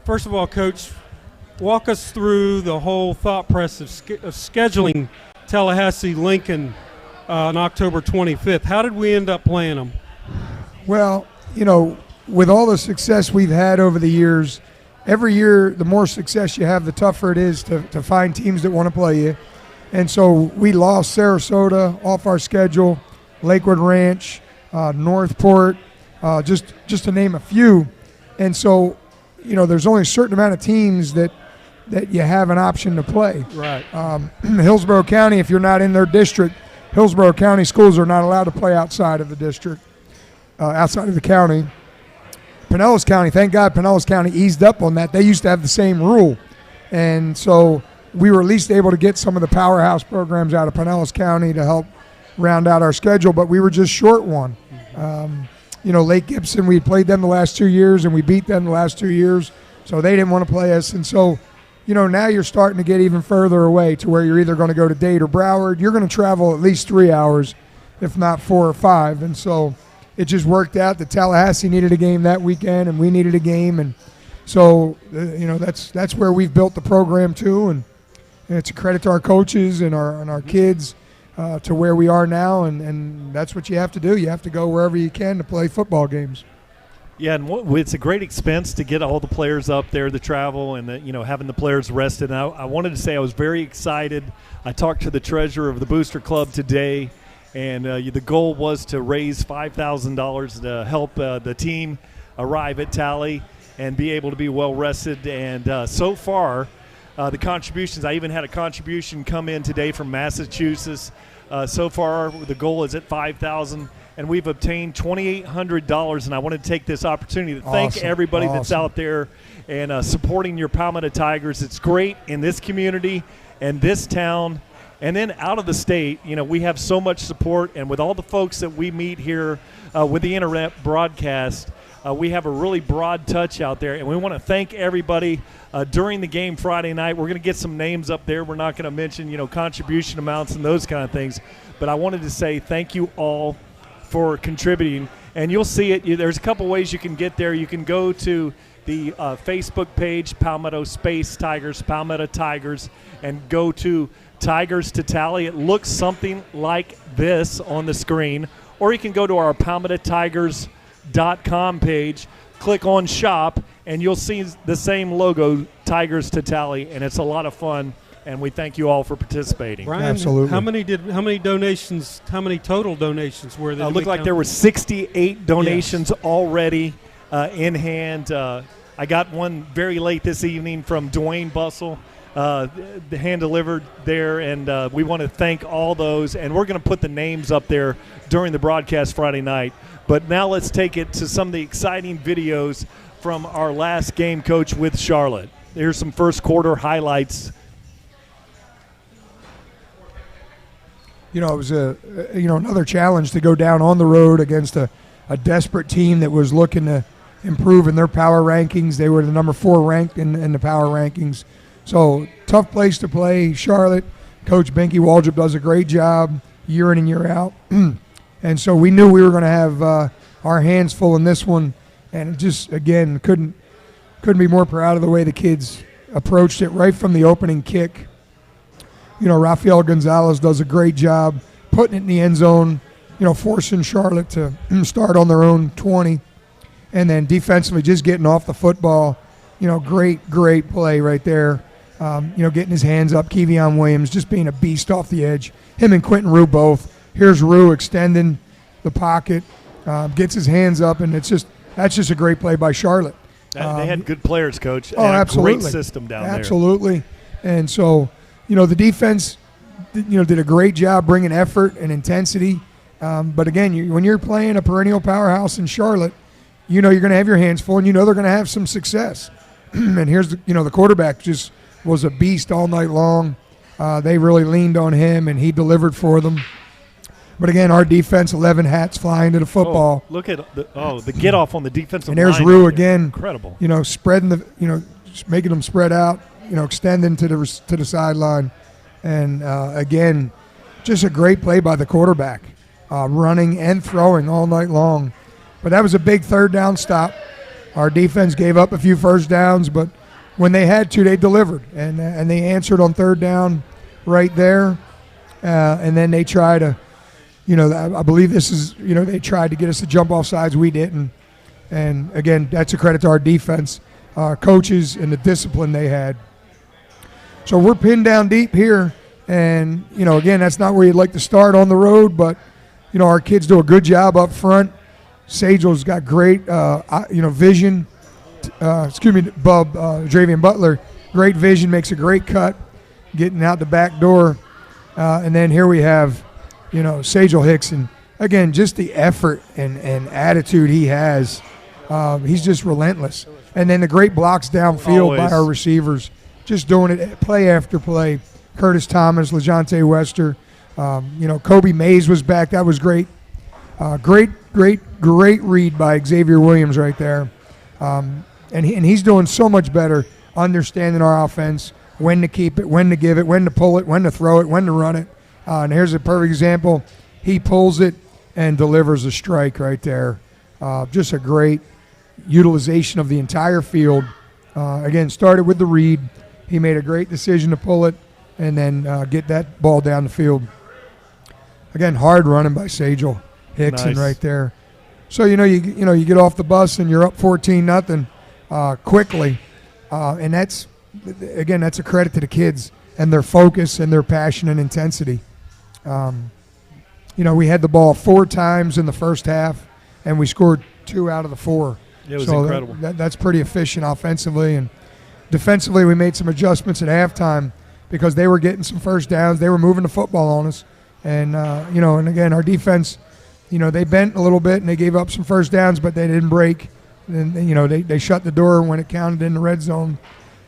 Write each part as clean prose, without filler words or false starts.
First of all, Coach, walk us through the whole thought process of scheduling Tallahassee-Lincoln on October 25th. How did we end up playing them? Well, with all the success we've had over the years, every year the more success you have, the tougher it is to find teams that want to play you. And so we lost Sarasota off our schedule, Lakewood Ranch, Northport, just to name a few. And so, there's only a certain amount of teams that you have an option to play. Right. Hillsborough County, if you're not in their district, Hillsborough County schools are not allowed to play outside of the district, outside of the county. Pinellas County, thank God Pinellas County eased up on that. They used to have the same rule. And so we were at least able to get some of the powerhouse programs out of Pinellas County to help round out our schedule, but we were just short one. Lake Gibson, we had played them the last 2 years, and we beat them the last 2 years, so they didn't want to play us. And so, now you're starting to get even further away to where you're either going to go to Dade or Broward. You're going to travel at least 3 hours, if not 4 or 5. And so it just worked out that Tallahassee needed a game that weekend, and we needed a game. And so, that's where we've built the program to, and it's a credit to our coaches and our kids to where we are now, and that's what you have to do. You have to go wherever you can to play football games. Yeah, and it's a great expense to get all the players up there, the travel, and having the players rested. And I wanted to say I was very excited. I talked to the treasurer of the Booster Club today, and the goal was to raise $5,000 to help the team arrive at Tally and be able to be well rested. And so far, the contributions, I even had a contribution come in today from Massachusetts. So far, the goal is at $5,000, and we've obtained $2,800. And I want to take this opportunity to thank everybody that's out there and supporting your Palmetto Tigers. It's great in this community and this town. And then out of the state, we have so much support. And with all the folks that we meet here with the internet broadcast, we have a really broad touch out there. And we want to thank everybody during the game Friday night. We're going to get some names up there. We're not going to mention, contribution amounts and those kind of things. But I wanted to say thank you all for contributing. And you'll see it. There's a couple ways you can get there. You can go to the Facebook page, Palmetto Space Tigers, Palmetto Tigers, and go to Tigers to Tally. It looks something like this on the screen. Or you can go to our PalmettoTigers.com page, click on shop, and you'll see the same logo, Tigers to Tally, and it's a lot of fun, and we thank you all for participating. Brian, absolutely. How many donations, how many total donations were there? It looked like there were 68 donations already in hand. I got one very late this evening from Dwayne Bussell, hand-delivered there, and we want to thank all those, and we're going to put the names up there during the broadcast Friday night. But now let's take it to some of the exciting videos from our last game, Coach, with Charlotte. Here's some first quarter highlights. It was another challenge to go down on the road against a desperate team that was looking to improve in their power rankings. They were the number 4 ranked in the power rankings. So tough place to play, Charlotte. Coach Binky Waldrop does a great job year in and year out. And so we knew we were going to have our hands full in this one. And just, again, couldn't be more proud of the way the kids approached it right from the opening kick. Rafael Gonzalez does a great job putting it in the end zone, forcing Charlotte to start on their own 20. And then defensively just getting off the football, great play right there. Getting his hands up. Kevion Williams just being a beast off the edge. Him and Quentin Rue both. Here's Rue extending the pocket, gets his hands up, and that's just a great play by Charlotte. They had good players, Coach. Oh, absolutely. A great system down there. Absolutely. And so, the defense, did a great job bringing effort and intensity. But again, when you're playing a perennial powerhouse in Charlotte, you're going to have your hands full, and they're going to have some success. And here's the quarterback just was a beast all night long. They really leaned on him, and he delivered for them. But again, our defense, 11 hats flying to the football. Look at the get off on the defensive line. And there's Rue again. Incredible. Spreading making them spread out, extending to the sideline. And again, just a great play by the quarterback, running and throwing all night long. But that was a big third down stop. Our defense gave up a few first downs, but when they had to, they delivered, and they answered on third down right there. And then they try to, I believe this is, they tried to get us to jump off sides. We didn't. And, again, that's a credit to our defense, coaches, and the discipline they had. So we're pinned down deep here. And, again, that's not where you'd like to start on the road, but, our kids do a good job up front. Sagel's got great, vision. Dravian Butler, great vision, makes a great cut, getting out the back door. And then here we have, Sagel Hicks. And, again, just the effort and attitude he has. He's just relentless. And then the great blocks downfield by our receivers, just doing it play after play. Curtis Thomas, LeJontay Wester, Kobe Mays was back. That was great. Great read by Xavier Williams right there. And he's doing so much better understanding our offense, when to keep it, when to give it, when to pull it, when to throw it, when to run it. And here's a perfect example. He pulls it and delivers a strike right there. Just a great utilization of the entire field. Again, started with the read. He made a great decision to pull it and then get that ball down the field. Again, hard running by Sagel Hickson right there. So you get off the bus and you're up 14-0 quickly, and that's a credit to the kids and their focus and their passion and intensity. We had the ball 4 times in the first half, and we scored 2 out of the 4. It was incredible. That's pretty efficient offensively, and defensively we made some adjustments at halftime because they were getting some first downs. They were moving the football on us, and and again our defense. They bent a little bit and they gave up some first downs, but they didn't break. And they shut the door when it counted in the red zone.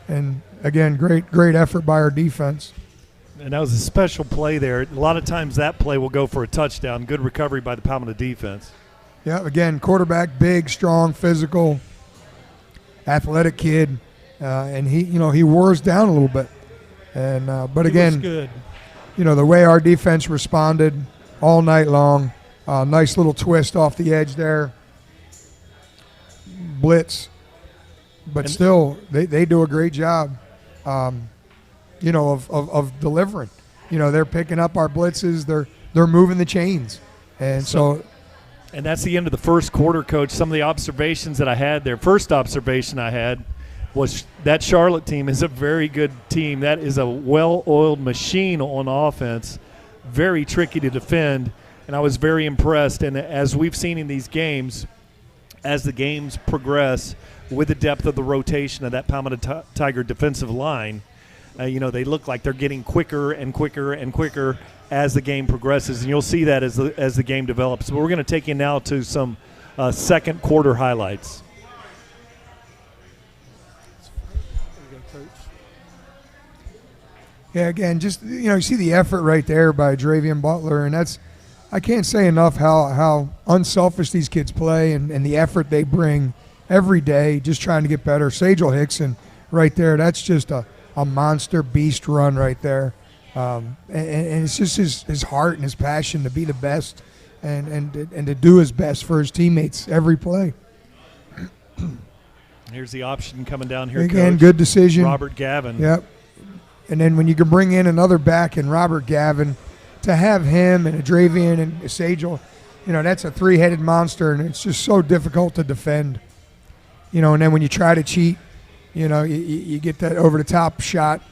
And again, great effort by our defense. And that was a special play there. A lot of times that play will go for a touchdown. Good recovery by the Palmetto defense. Yeah, again, quarterback, big, strong, physical, athletic kid, and he wore us down a little bit. And but again, good. The way our defense responded all night long. Nice little twist off the edge there. Blitz. But still, they do a great job, of delivering. They're picking up our blitzes. They're moving the chains. And so and that's the end of the first quarter, Coach. Some of the observations that I had there, first observation I had was that Charlotte team is a very good team. That is a well-oiled machine on offense, very tricky to defend. And I was very impressed. And as we've seen in these games, as the games progress with the depth of the rotation of that Palmetto Tiger defensive line, they look like they're getting quicker and quicker and quicker as the game progresses. And you'll see that as the game develops. But we're going to take you now to some second quarter highlights. Yeah, again, just, you see the effort right there by Dravian Butler, and I can't say enough how unselfish these kids play and the effort they bring every day, just trying to get better. Sagel Hickson right there, that's just a monster beast run right there. And it's just his heart and his passion to be the best and to do his best for his teammates every play. Here's the option coming down here, again, Coach. Good decision. Robert Gavin. Yep. And then when you can bring in another back in Robert Gavin, to have him and a Dravian and a Sagel, that's a 3-headed monster, and it's just so difficult to defend. And then when you try to cheat, you get that over-the-top shot.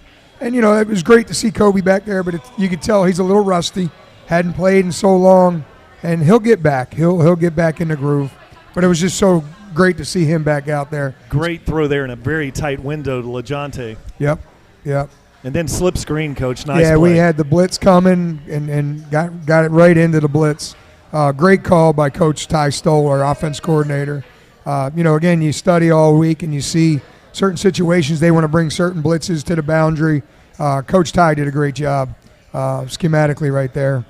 And, it was great to see Kobe back there, but you could tell he's a little rusty, hadn't played in so long, and he'll get back. He'll get back in the groove. But it was just so great to see him back out there. Great throw there in a very tight window to LeJontay. Yep. And then slip screen, Coach. Nice play. We had the blitz coming and got it right into the blitz. Great call by Coach Ty Stoll, our offense coordinator. Again, you study all week and you see certain situations. They want to bring certain blitzes to the boundary. Coach Ty did a great job schematically right there.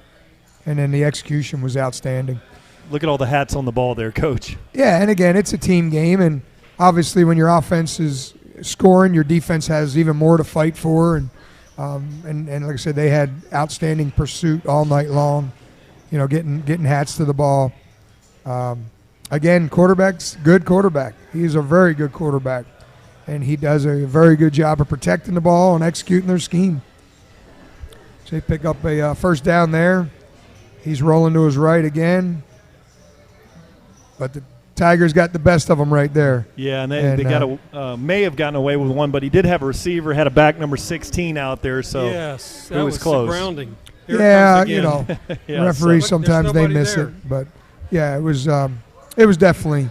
And then the execution was outstanding. Look at all the hats on the ball there, Coach. Yeah, and again, it's a team game. And obviously when your offense is scoring, your defense has even more to fight for, and like I said, they had outstanding pursuit all night long, getting hats to the ball. again, quarterback's good quarterback. He's a very good quarterback, and he does a very good job of protecting the ball and executing their scheme. So they pick up a first down there. He's rolling to his right again, but the Tigers got the best of them right there. Yeah, and they got may have gotten away with one, but he did have a receiver, had a back number 16 out there, so yes, it was close. Surrounding. Yeah, you know, Yeah, referees so- sometimes they miss there. it, but yeah, it was definitely,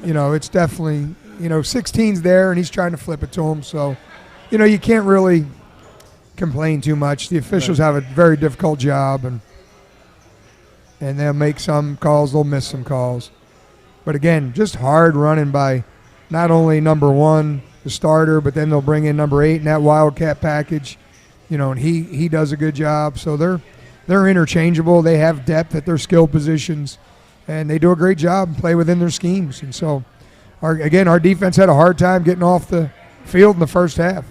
you know, it's definitely, you know, 16's there and he's trying to flip it to him, so, you know, you can't really complain too much. The officials have a very difficult job, and they'll make some calls, they'll miss some calls. But again, just hard running by not only number 1, the starter, but then they'll bring in number 8 in that Wildcat package, you know, and he does a good job. So they're interchangeable. They have depth at their skill positions, and they do a great job and play within their schemes. And so, our defense had a hard time getting off the field in the first half.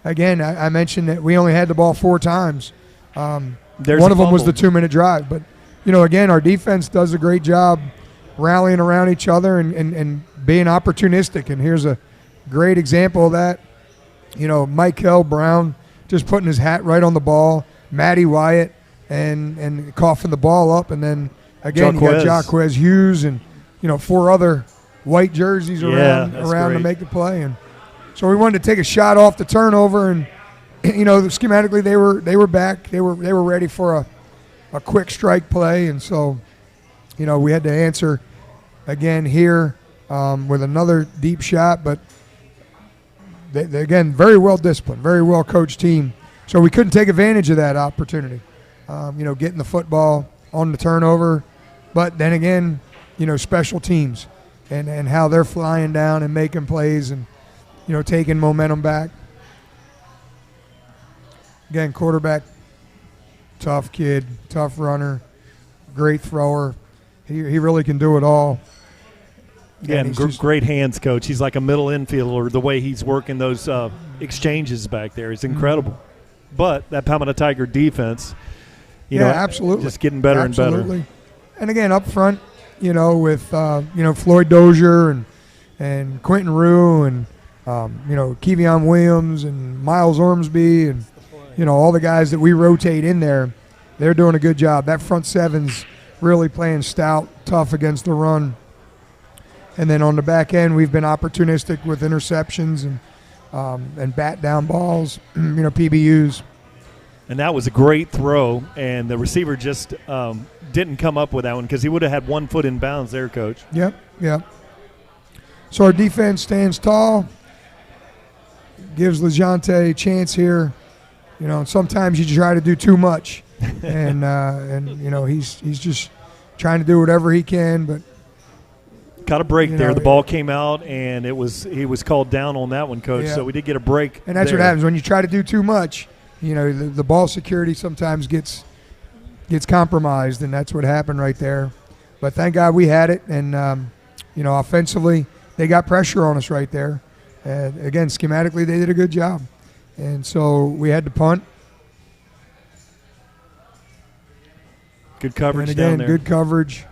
Again, I mentioned that we only had the ball 4 times. One of them was the 2-minute drive. But, you know, again, our defense does a great job rallying around each other and being opportunistic. And here's a great example of that. You know, Michael Brown just putting his hat right on the ball, Matty Wyatt and coughing the ball up. And then, again, you got Jaquez Hughes and, you know, 4 other white jerseys around to make the play. And so we wanted to take a shot off the turnover. And, you know, schematically they were back. They were ready for a quick strike play. And so, you know, we had to answer again here with another deep shot, but they again, very well disciplined, very well coached team. So we couldn't take advantage of that opportunity, you know, getting the football on the turnover. But then again, you know, special teams and how they're flying down and making plays and, you know, taking momentum back. Again, quarterback, tough kid, tough runner, great thrower. He really can do it all. Again, great hands, coach. He's like a middle infielder. The way he's working those exchanges back there is incredible. Mm-hmm. But that Palmetto Tiger defense, you know, absolutely, just getting better and better. And again, up front, you know, with you know, Floyd Dozier and Quentin Rue and you know, Kevion Williams and Miles Ormsby and, you know, all the guys that we rotate in there, they're doing a good job. That front seven's really playing stout, tough against the run. And then on the back end, we've been opportunistic with interceptions and bat down balls, you know, PBUs. And that was a great throw, and the receiver just didn't come up with that one because he would have had 1 foot in bounds there, Coach. Yep. So our defense stands tall, gives LeJonte a chance here. You know, sometimes you try to do too much, and you know, he's just trying to do whatever he can, but got a break there. The ball came out, and he was called down on that one, Coach. Yeah. So we did get a break. And that's what happens when you try to do too much. You know, the ball security sometimes gets compromised, and that's what happened right there. But thank God we had it, and you know, offensively they got pressure on us right there. And again, schematically they did a good job, and so we had to punt. Good coverage and again, down there. Good coverage.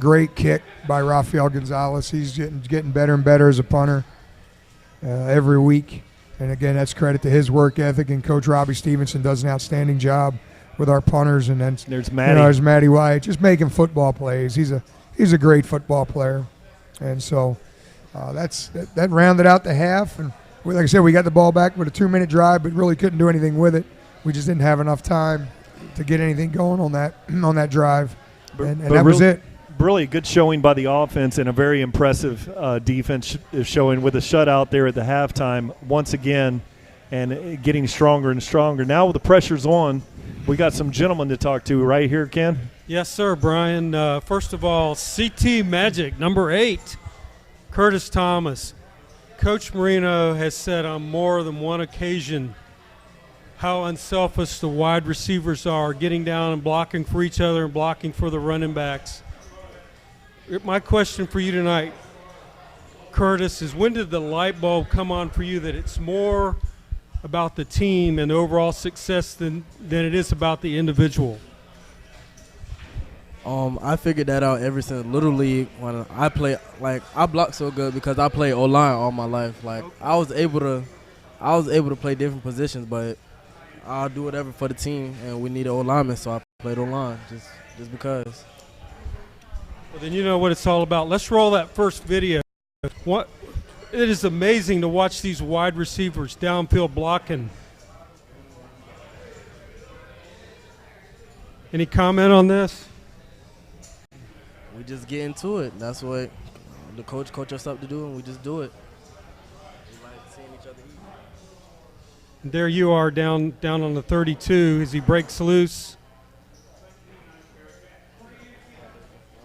Great kick by Rafael Gonzalez. He's getting better and better as a punter every week. And again, that's credit to his work ethic. And Coach Robbie Stevenson does an outstanding job with our punters. And then there's Matty. You know, there's Matty White, just making football plays. He's a great football player. And so that rounded out the half. And like I said, we got the ball back with a 2-minute drive, but really couldn't do anything with it. We just didn't have enough time to get anything going on that drive. And that was it. Really good showing by the offense and a very impressive defense showing with a shutout there at the halftime once again and getting stronger and stronger. Now with the pressure's on, we got some gentlemen to talk to right here, Ken. Yes, sir, Brian. First of all, CT Magic, number 8, Curtis Thomas. Coach Marino has said on more than one occasion how unselfish the wide receivers are, getting down and blocking for each other and blocking for the running backs. My question for you tonight, Curtis, is when did the light bulb come on for you that it's more about the team and overall success than it is about the individual? I figured that out ever since Little League when I play. Like I block so good because I played O-line all my life. Like I was able to play different positions, but I'll do whatever for the team, and we need an O-lineman, so I played O-line just because. Well, then you know what it's all about. Let's roll that first video. What? It is amazing to watch these wide receivers downfield blocking. Any comment on this? We just get into it. That's what the coach us up to do, and we just do it. We like seeing each other eat. There you are down on the 32 as he breaks loose.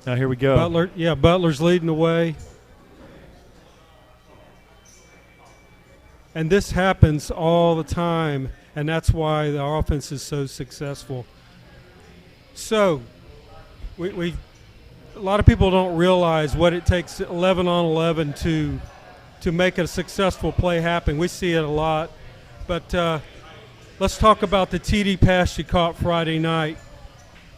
Now here we go. Butler's leading the way. And this happens all the time, and that's why the offense is so successful. So, we a lot of people don't realize what it takes 11 on 11 to make a successful play happen. We see it a lot. But let's talk about the TD pass you caught Friday night.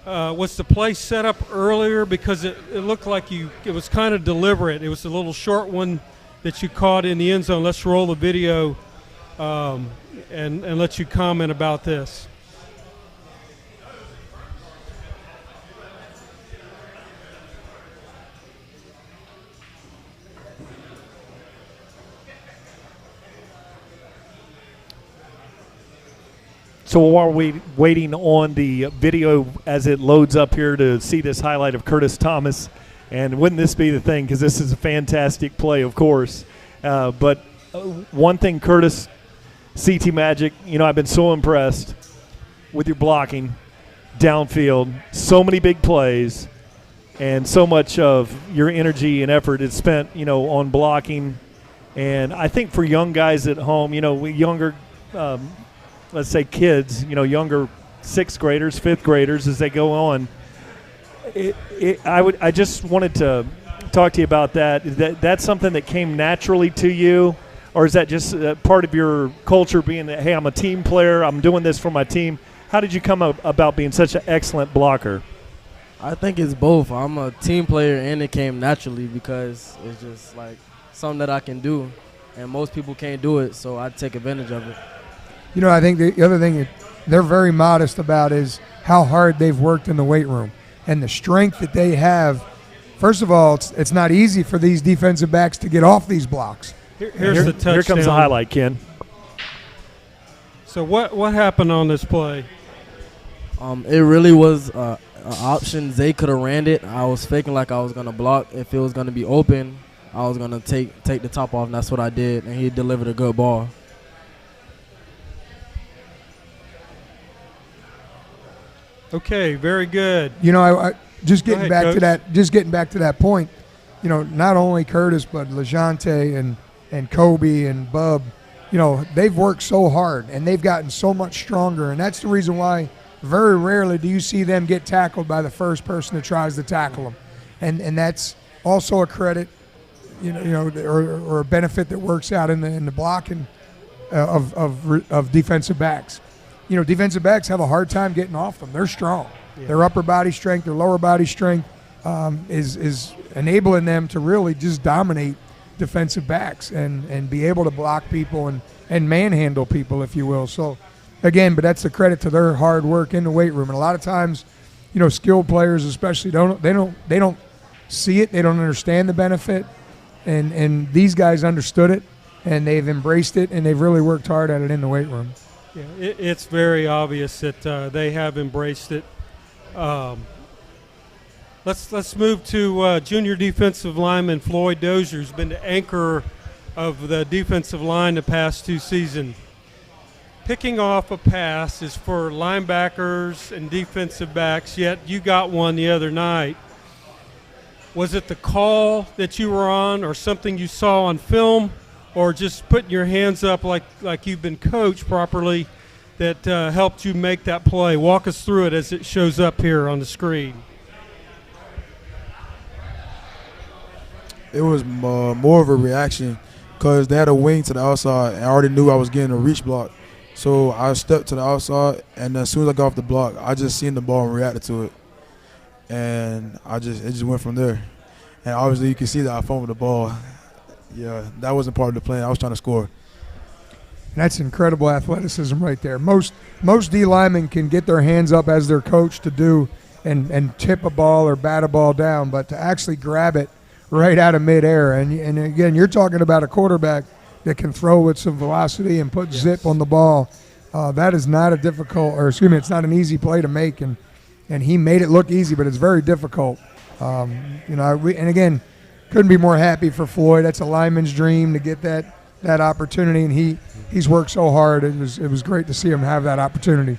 Was the play set up earlier? Because it looked like it was kind of deliberate. It was a little short one that you caught in the end zone. Let's roll the video and let you comment about this. So while we're waiting on the video as it loads up here to see this highlight of Curtis Thomas, and wouldn't this be the thing, because this is a fantastic play, of course. But one thing, Curtis, CT Magic, I've been so impressed with your blocking downfield. So many big plays, and so much of your energy and effort is spent, on blocking. And I think for young guys at home, younger let's say kids, younger sixth graders, fifth graders as they go on. I just wanted to talk to you about that. That's something that came naturally to you, or is that just part of your culture being that, hey, I'm a team player, I'm doing this for my team? How did you come about being such an excellent blocker? I think it's both. I'm a team player, and it came naturally because it's just like something that I can do, and most people can't do it, so I take advantage of it. I think the other thing they're very modest about is how hard they've worked in the weight room and the strength that they have. First of all, it's not easy for these defensive backs to get off these blocks. Here's the touchdown. Here comes the highlight, Ken. So what happened on this play? It really was an option. Zay could have ran it. I was faking like I was going to block. If it was going to be open, I was going to take the top off, and that's what I did, and he delivered a good ball. Okay, very good. I just getting ahead, back to that point. Not only Curtis but LeJontay and Kobe and Bub, they've worked so hard and they've gotten so much stronger, and that's the reason why very rarely do you see them get tackled by the first person that tries to tackle them, and that's also a credit, or a benefit that works out in the blocking of defensive backs. Defensive backs have a hard time getting off them. They're strong. Yeah. Their upper body strength, their lower body strength is enabling them to really just dominate defensive backs and be able to block people and manhandle people, if you will. So, again, but that's the credit to their hard work in the weight room. And a lot of times, skilled players especially they don't see it. They don't understand the benefit. And these guys understood it, and they've embraced it, and they've really worked hard at it in the weight room. Yeah, it's very obvious that they have embraced it. Let's move to junior defensive lineman Floyd Dozier, who's been the anchor of the defensive line the past two seasons. Picking off a pass is for linebackers and defensive backs, yet you got one the other night. Was it the call that you were on or something you saw on film, or just putting your hands up like you've been coached properly that helped you make that play? Walk us through it as it shows up here on the screen. It was more of a reaction because they had a wing to the outside, and I already knew I was getting a reach block. So I stepped to the outside, and as soon as I got off the block, I just seen the ball and reacted to it. and it just went from there. And obviously you can see that I fumbled the ball. Yeah, that wasn't part of the plan. I was trying to score. That's incredible athleticism right there. Most D linemen can get their hands up as their coach to do and tip a ball or bat a ball down, but to actually grab it right out of midair. And again, you're talking about a quarterback that can throw with some velocity and put zip on the ball. That is not it's not an easy play to make, and he made it look easy, but it's very difficult. And again, couldn't be more happy for Floyd. That's a lineman's dream to get that opportunity, and he's worked so hard. It was great to see him have that opportunity.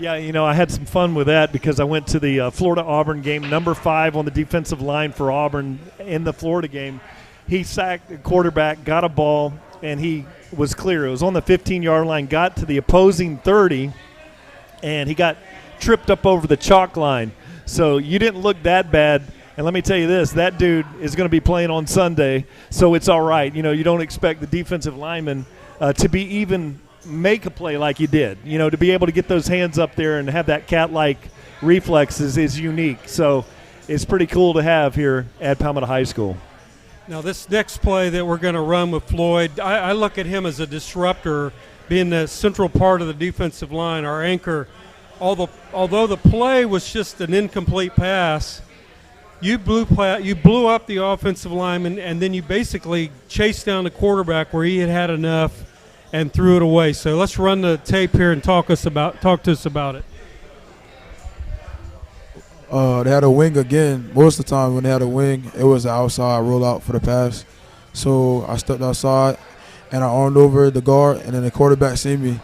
Yeah, I had some fun with that because I went to the Florida-Auburn game, number 5 on the defensive line for Auburn in the Florida game. He sacked the quarterback, got a ball, and he was clear. It was on the 15-yard line, got to the opposing 30, and he got tripped up over the chalk line. So you didn't look that bad. And let me tell you this, that dude is going to be playing on Sunday, so it's all right. You don't expect the defensive lineman to be even make a play like you did. To be able to get those hands up there and have that cat-like reflexes is unique. So it's pretty cool to have here at Palmetto High School. Now, this next play that we're going to run with Floyd, I look at him as a disruptor, being the central part of the defensive line, our anchor. Although the play was just an incomplete pass, you blew up the offensive lineman, and then you basically chased down the quarterback where he had enough and threw it away. So let's run the tape here and talk to us about it. They had a wing again. Most of the time when they had a wing, it was an outside rollout for the pass. So I stepped outside, and I armed over the guard, and then the quarterback seen me.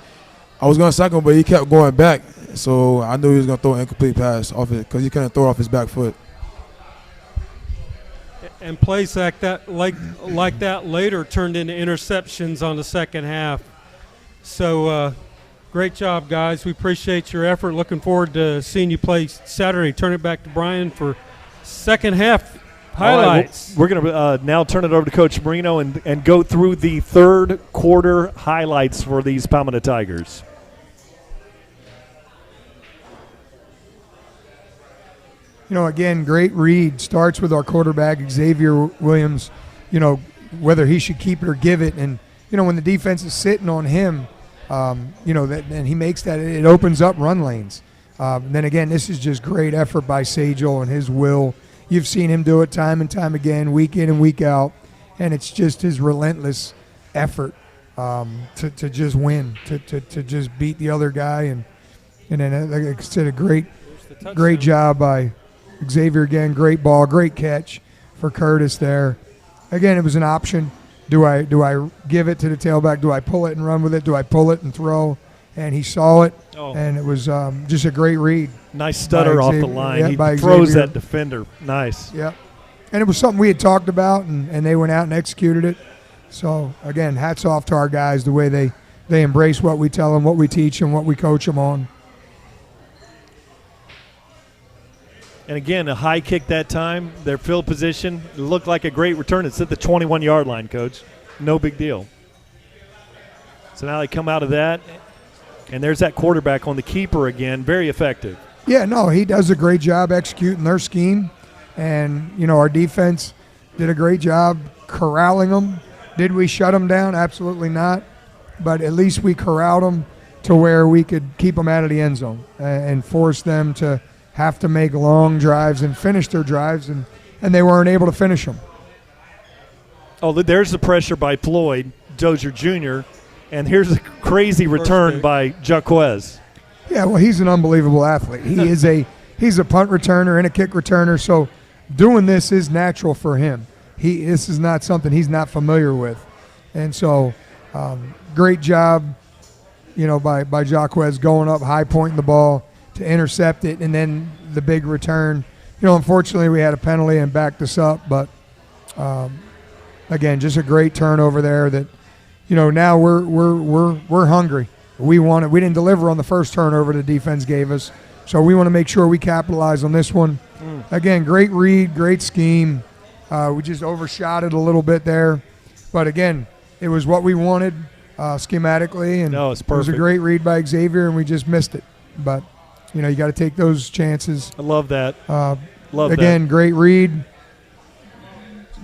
I was going to sack him, but he kept going back. So I knew he was going to throw an incomplete pass off it because he couldn't throw off his back foot. And plays like that later turned into interceptions on the second half. So great job, guys. We appreciate your effort. Looking forward to seeing you play Saturday. Turn it back to Brian for second half highlights. We're going to now turn it over to Coach Marino and go through the third quarter highlights for these Palmetto Tigers. Again, great read. Starts with our quarterback, Xavier Williams, whether he should keep it or give it. And, when the defense is sitting on him, and he makes that, it opens up run lanes. Then again, this is just great effort by Sajel and his will. You've seen him do it time and time again, week in and week out. And it's just his relentless effort to just win, to just beat the other guy. And then, like I said, a great job by Xavier again. Great ball, great catch for Curtis there. Again, it was an option. Do I give it to the tailback? Do I pull it and run with it? Do I pull it and throw? And he saw it, and it was just a great read. Nice stutter off the line. Yeah, he throws that defender. Nice. Yeah. And it was something we had talked about, and they went out and executed it. So, again, hats off to our guys, the way they embrace what we tell them, what we teach them, what we coach them on. And again, a high kick that time. Their field position looked like a great return. It's at the 21-yard line, Coach. No big deal. So now they come out of that, and there's that quarterback on the keeper again. Very effective. Yeah, no, he does a great job executing their scheme. And, our defense did a great job corralling them. Did we shut them down? Absolutely not. But at least we corralled them to where we could keep them out of the end zone and force them to have to make long drives and finish their drives, and they weren't able to finish them. Oh, there's the pressure by Floyd Dozier Jr., and here's a crazy return by Jaquez. Yeah, well, he's an unbelievable athlete. He's a punt returner and a kick returner, so doing this is natural for him. This is not something he's not familiar with. And so great job, by Jaquez going up high, pointing the ball to intercept it, and then the big return. Unfortunately, we had a penalty and backed us up, but again, just a great turnover there. That now we're hungry. We want it. We didn't deliver on the first turnover the defense gave us, so we want to make sure we capitalize on this one. Again, great read, great scheme. We just overshot it a little bit there, but again, it was what we wanted schematically, and it's perfect. It was a great read by Xavier, and we just missed it, but. You know, you got to take those chances. I love that. Again, great read.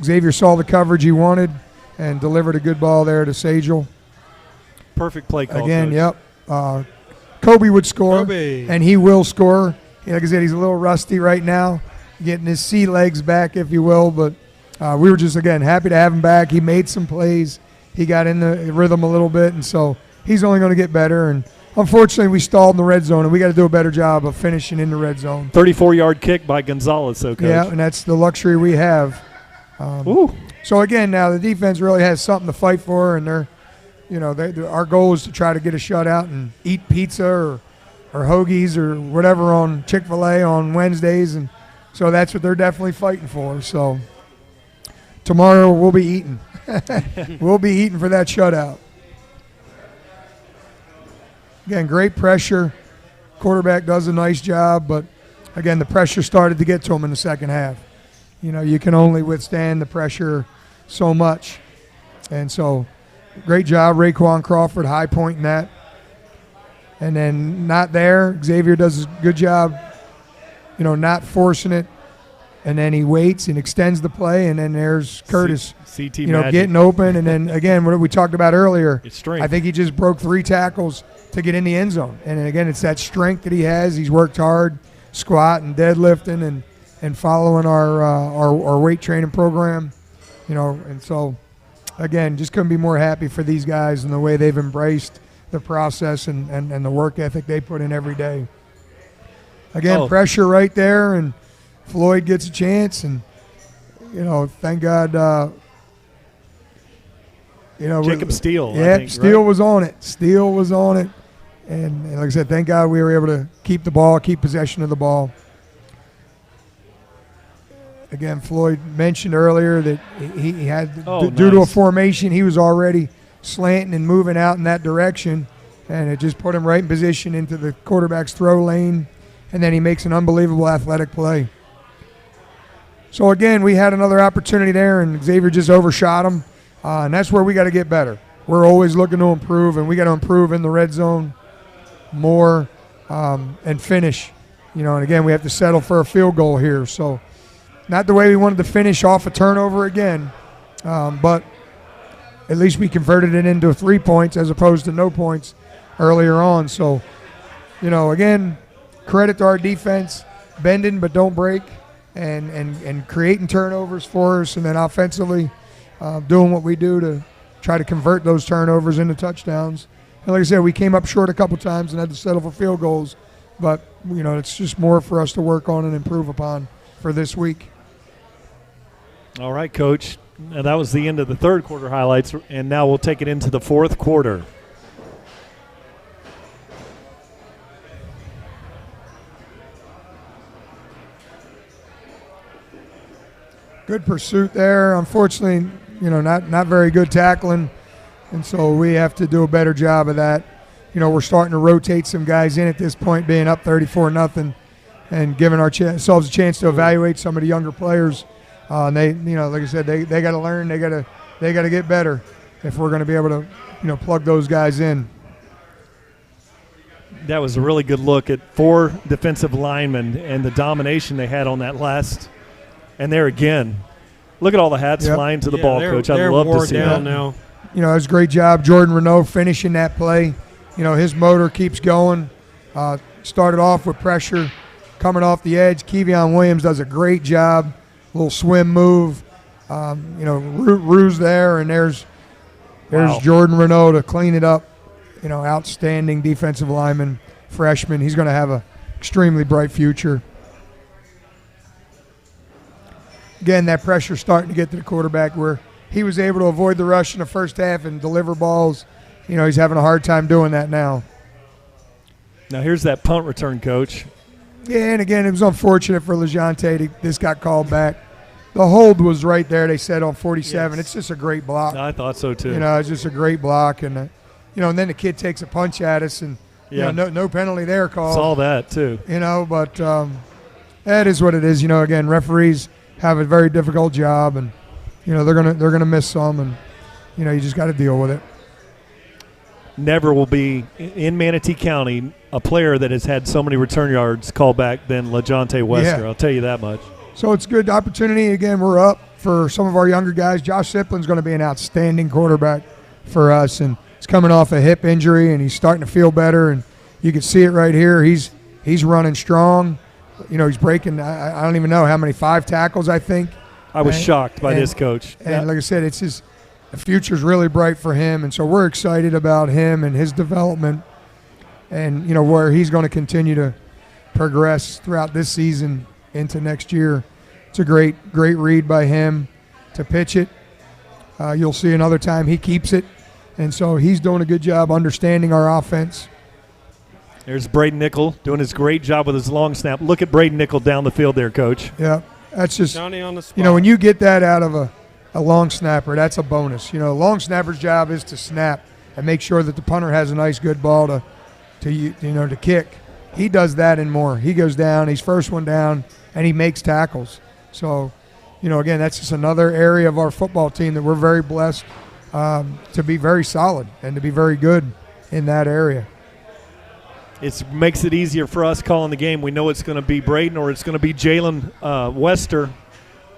Xavier saw the coverage he wanted and delivered a good ball there to Sagel. Perfect play call. Again, Coach. yep. Kobe would score, Kobe. and he will score. Like I said, he's a little rusty right now, getting his sea legs back, if you will. But we were just, again, happy to have him back. He made some plays. He got in the rhythm a little bit, and so he's only going to get better. And unfortunately, we stalled in the red zone, and we got to do a better job of finishing in the red zone. 34-yard kick by Gonzalez, though, Coach. Yeah, and that's the luxury we have. Ooh. So again, now the defense really has something to fight for, and our goal is to try to get a shutout and eat pizza or hoagies or whatever on Chick-fil-A on Wednesdays, and so that's what they're definitely fighting for. So tomorrow we'll be eating. We'll be eating for that shutout. Again, great pressure. Quarterback does a nice job, but again, the pressure started to get to him in the second half. You know, you can only withstand the pressure so much. And so, great job, Raekwon Crawford, high point in that. And then not there, Xavier does a good job, not forcing it. And then he waits and extends the play, and then there's Curtis, CT magic. getting open. And then, again, what we talked about earlier, It's strength. I think he just broke 3 tackles to get in the end zone. And then, again, it's that strength that he has. He's worked hard, squatting, deadlifting, and following our weight training program, and so, again, just couldn't be more happy for these guys and the way they've embraced the process and the work ethic they put in every day. Again, pressure right there, and Floyd gets a chance, and, thank God, Jacob Steele. Yeah, I think, Steele right? was on it. Steele was on it. And like I said, thank God we were able to keep the ball, keep possession of the ball. Again, Floyd mentioned earlier that he had, due to a formation, he was already slanting and moving out in that direction, and it just put him right in position into the quarterback's throw lane, and then he makes an unbelievable athletic play. So, again, we had another opportunity there, and Xavier just overshot him, and that's where we got to get better. We're always looking to improve, and we got to improve in the red zone more and finish. And, again, we have to settle for a field goal here, so not the way we wanted to finish off a turnover again, but at least we converted it into 3 points as opposed to no points earlier on. So, again, credit to our defense, bending but don't break, and creating turnovers for us, and then offensively doing what we do to try to convert those turnovers into touchdowns. And like I said, we came up short a couple times and had to settle for field goals, but, it's just more for us to work on and improve upon for this week. All right, Coach. Now that was the end of the third quarter highlights, and now we'll take it into the fourth quarter. Good pursuit there. Unfortunately, not very good tackling, and so we have to do a better job of that. We're starting to rotate some guys in at this point, being up 34-0, and giving ourselves a chance to evaluate some of the younger players. And they, like I said, they got to learn. They got to get better if we're going to be able to, plug those guys in. That was a really good look at 4 defensive linemen and the domination they had on that last. And there again, look at all the hats flying to the ball, Coach. I'd love to see that. Now. It was a great job. Jordan Renault finishing that play. His motor keeps going. Started off with pressure coming off the edge. Kevion Williams does a great job. Little swim move, ruse there, and there's Jordan Renault to clean it up. Outstanding defensive lineman, freshman. He's going to have an extremely bright future. Again, that pressure starting to get to the quarterback where he was able to avoid the rush in the first half and deliver balls. He's having a hard time doing that now. Now here's that punt return, Coach. Yeah, and again, it was unfortunate for LeJontay. This got called back. The hold was right there, they said, on 47. Yes. It's just a great block. I thought so, too. It's just a great block. And, and then the kid takes a punch at us, and, no penalty there called. Saw that, too. But that is what it is. Again, referees have a very difficult job, and, they're gonna miss some, and, you just got to deal with it. Never will be in Manatee County. a player that has had so many return yards called back than LaJonte Wester. Yeah. I'll tell you that much. So it's good opportunity. Again, we're up for some of our younger guys. Josh Siplin's going to be an outstanding quarterback for us, and he's coming off a hip injury, and he's starting to feel better, and you can see it right here. He's running strong. You know, he's breaking, I don't even know how many, 5 tackles, I think. I was shocked by this coach. And like I said, the future's really bright for him, and so we're excited about him and his development and, you know, where he's going to continue to progress throughout this season into next year. It's a great read by him to pitch it. You'll see another time he keeps it, and so he's doing a good job understanding our offense. There's Braden Nickel doing his great job with his long snap. Look at Braden Nickel down the field there, Coach. Yeah, that's just, Johnny on the spot. you know, when you get that out of a long snapper, that's a bonus. You know, long snapper's job is to snap and make sure that the punter has a nice, good ball to kick. He does that and more. He goes down, he's first one down, and he makes tackles. So, you know, again, that's just another area of our football team that we're very blessed to be very solid and to be very good in that area. It makes it easier for us calling the game. We know it's going to be Braden or it's going to be Jalen Wester.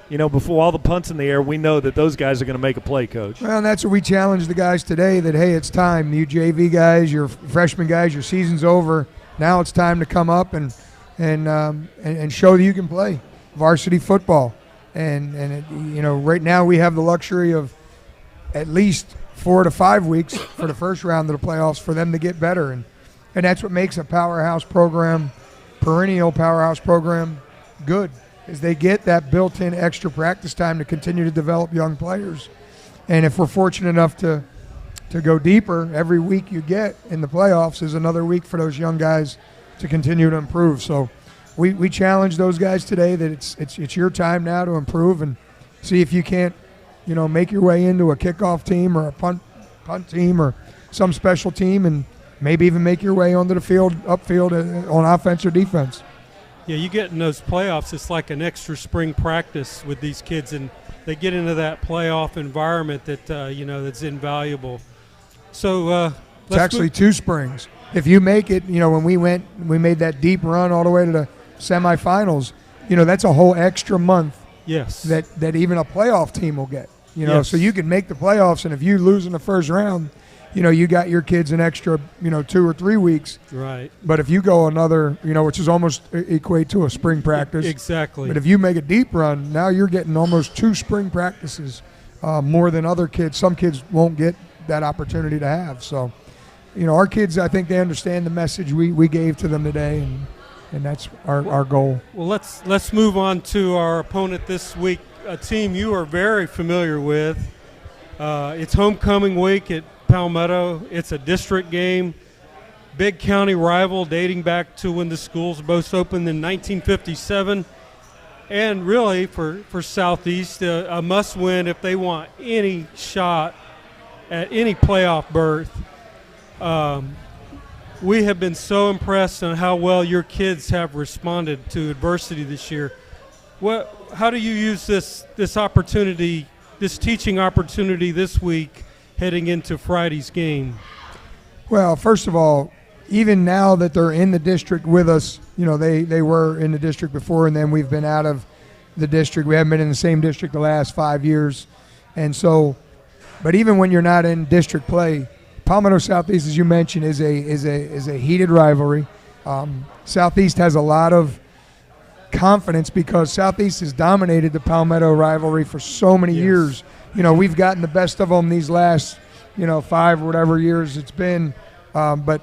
You know, before all the punts in the air, we know that those guys are going to make a play, Coach. Well, and that's what we challenge the guys today, that, hey, it's time. You JV guys, your freshman guys, your season's over. Now it's time to come up and show that you can play varsity football. And you know, right now we have the luxury of at least 4 to 5 weeks for the first round of the playoffs for them to get better. And that's what makes a powerhouse program, perennial powerhouse program, good, is they get that built-in extra practice time to continue to develop young players. And if we're fortunate enough to go deeper, every week you get in the playoffs is another week for those young guys to continue to improve. So we challenge those guys today that it's your time now to improve and see if you can't, you know, make your way into a kickoff team or a punt team or some special team, and maybe even make your way onto the field, upfield on offense or defense. Yeah, you get in those playoffs, it's like an extra spring practice with these kids, and they get into that playoff environment that, you know, that's invaluable. So it's actually 2 springs. If you make it, you know, when we made that deep run all the way to the semifinals, you know, that's a whole extra month. Yes. That even a playoff team will get. You know, Yes. so you can make the playoffs, and if you lose in the first round, you know, you got your kids an extra, you know, 2 or 3 weeks. Right. But if you go another, you know, which is almost equate to a spring practice. Exactly. But if you make a deep run, now you're getting almost 2 spring practices more than other kids. Some kids won't get that opportunity to have. So, you know, our kids, I think they understand the message we gave to them today, and that's our goal. Well, let's move on to our opponent this week, a team you are very familiar with. It's homecoming week at Palmetto. It's a district game, big county rival dating back to when the schools both opened in 1957. And really, for Southeast, a must-win if they want any shot at any playoff berth. We have been so impressed on how well your kids have responded to adversity this year. How do you use this opportunity, this teaching opportunity this week heading into Friday's game? Well, first of all, even now that they're in the district with us, you know, they were in the district before, and then we've been out of the district. We haven't been in the same district the last 5 years. And so, but even when you're not in district play, Palmetto Southeast, as you mentioned, is a heated rivalry. Southeast has a lot of confidence because Southeast has dominated the Palmetto rivalry for so many years. You know, we've gotten the best of them these last, you know, 5 or whatever years it's been. But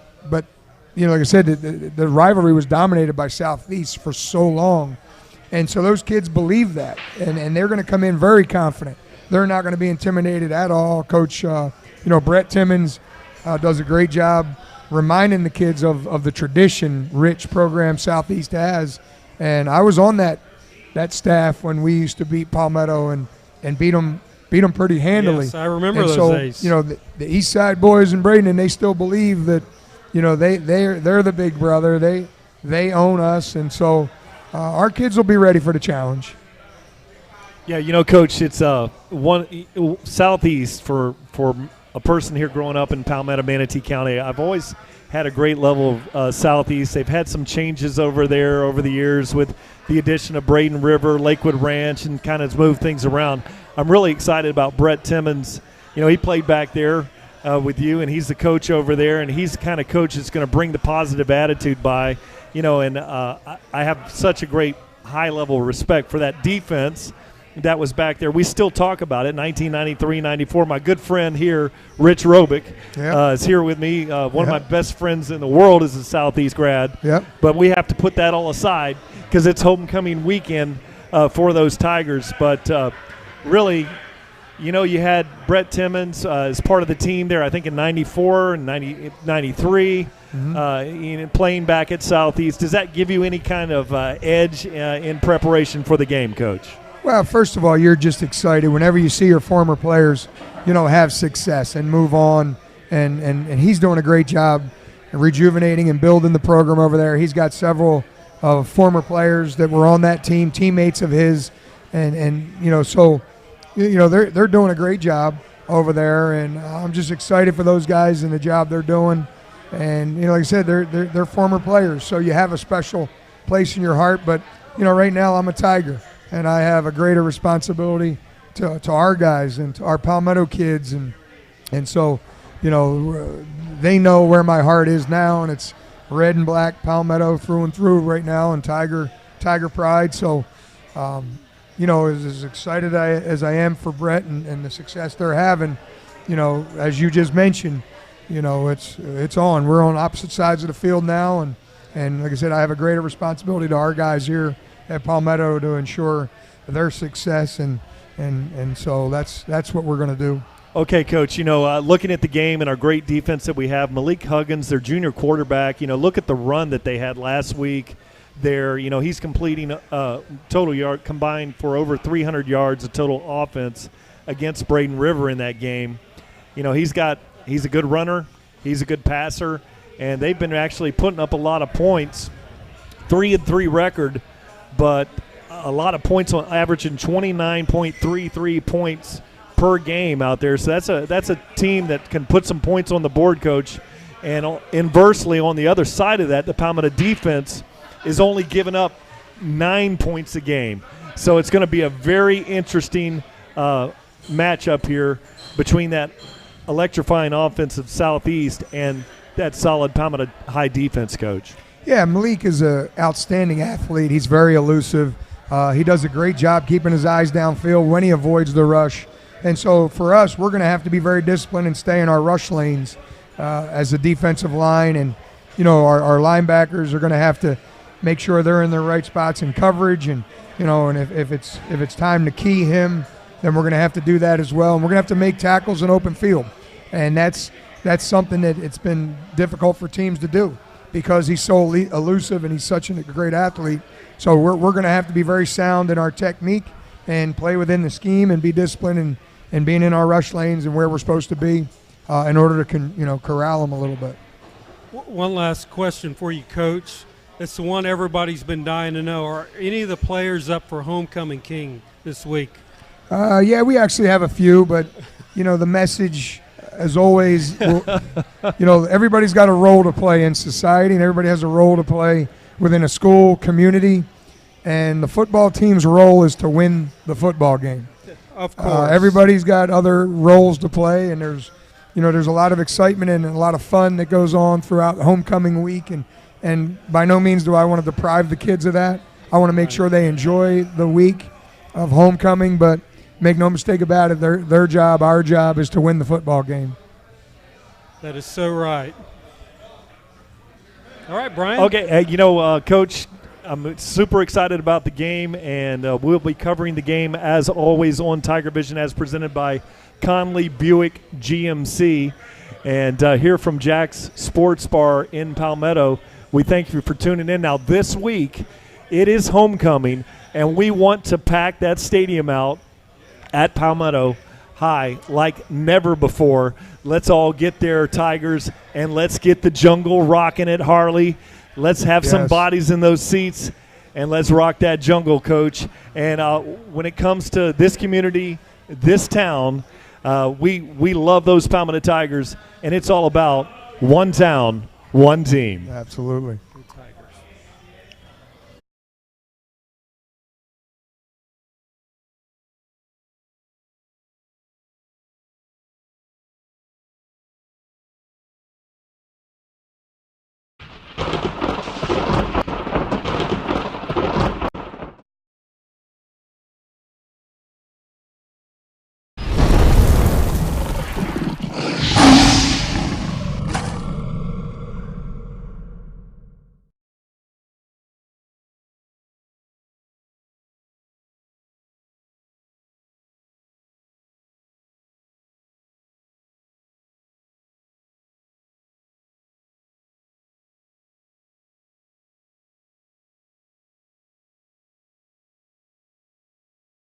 you know, like I said, the rivalry was dominated by Southeast for so long. And so those kids believe that, and they're going to come in very confident. They're not going to be intimidated at all. Coach, you know, Brett Timmons does a great job reminding the kids of the tradition-rich program Southeast has. And I was on that staff when we used to beat Palmetto and beat them pretty handily. Yes, I remember and those so, days. You know, the East Side boys in Braden, they still believe that, you know, they're the big brother. They own us, and so our kids will be ready for the challenge. Yeah, you know, Coach, it's Southeast for a person here growing up in Palmetto, Manatee County. I've always had a great level of Southeast. They've had some changes over there over the years with the addition of Braden River, Lakewood Ranch, and kind of moved things around. I'm really excited about Brett Timmons. You know, he played back there with you, and he's the coach over there, and he's the kind of coach that's going to bring the positive attitude by, you know, and I have such a great high-level respect for that defense that was back there. We still talk about it, 1993-94. My good friend here, Rich Robick, is here with me. One of my best friends in the world is a Southeast grad. But we have to put that all aside because it's homecoming weekend for those Tigers. But really, you know, you had Brett Timmons as part of the team there, I think in 94 and 93, playing back at Southeast. Does that give you any kind of edge in preparation for the game, Coach? Well, first of all, you're just excited whenever you see your former players, you know, have success and move on. And he's doing a great job rejuvenating and building the program over there. He's got several former players that were on that team, teammates of his. And you know, so, you know, they're doing a great job over there. And I'm just excited for those guys and the job they're doing. And, you know, like I said, they're former players. So you have a special place in your heart. But, you know, right now I'm a Tiger. And I have a greater responsibility to our guys and to our Palmetto kids. And so, you know, they know where my heart is now, and it's red and black Palmetto through and through right now, and Tiger pride. So, you know, as excited as I am for Brett and the success they're having, you know, as you just mentioned, you know, it's on. We're on opposite sides of the field now, and like I said, I have a greater responsibility to our guys here at Palmetto to ensure their success, and so that's what we're going to do. Okay, Coach, you know, looking at the game and our great defense that we have, Malik Huggins, their junior quarterback, you know, look at the run that they had last week there. You know, he's completing total yard combined for over 300 yards of total offense against Braden River in that game. You know, he's a good runner, he's a good passer, and they've been actually putting up a lot of points, 3-3 record, but a lot of points on averaging 29.33 points per game out there. So that's a team that can put some points on the board, Coach. And inversely, on the other side of that, the Palmetto defense is only giving up 9 points a game. So it's going to be a very interesting matchup here between that electrifying offense of Southeast and that solid Palmetto High defense, Coach. Yeah, Malik is an outstanding athlete. He's very elusive. He does a great job keeping his eyes downfield when he avoids the rush. And so for us, we're going to have to be very disciplined and stay in our rush lanes as a defensive line. And, you know, our linebackers are going to have to make sure they're in the right spots in coverage. And, you know, and if it's time to key him, then we're going to have to do that as well. And we're going to have to make tackles in open field. And that's something that it's been difficult for teams to do, because he's so elusive and he's such a great athlete. So we're going to have to be very sound in our technique and play within the scheme and be disciplined and being in our rush lanes and where we're supposed to be in order to corral them a little bit. One last question for you, Coach. It's the one everybody's been dying to know. Are any of the players up for Homecoming King this week? Yeah, we actually have a few, but, you know, the message, as always, you know, everybody's got a role to play in society, and everybody has a role to play within a school community, and the football team's role is to win the football game. Of course. Everybody's got other roles to play, and there's a lot of excitement and a lot of fun that goes on throughout homecoming week, and by no means do I want to deprive the kids of that. I want to make sure they enjoy the week of homecoming, but make no mistake about it, their job, our job, is to win the football game. That is so right. All right, Brian. Okay, Coach, I'm super excited about the game, and we'll be covering the game, as always, on TigerVision, as presented by Conley Buick GMC. And here from Jack's Sports Bar in Palmetto, we thank you for tuning in. Now, this week, it is homecoming, and we want to pack that stadium out at Palmetto High like never before. Let's all get there, Tigers, and let's get the jungle rocking at Harley. Let's have some bodies in those seats, and let's rock that jungle, Coach. And when it comes to this community, this town, we love those Palmetto Tigers, and it's all about one town, One team. Absolutely.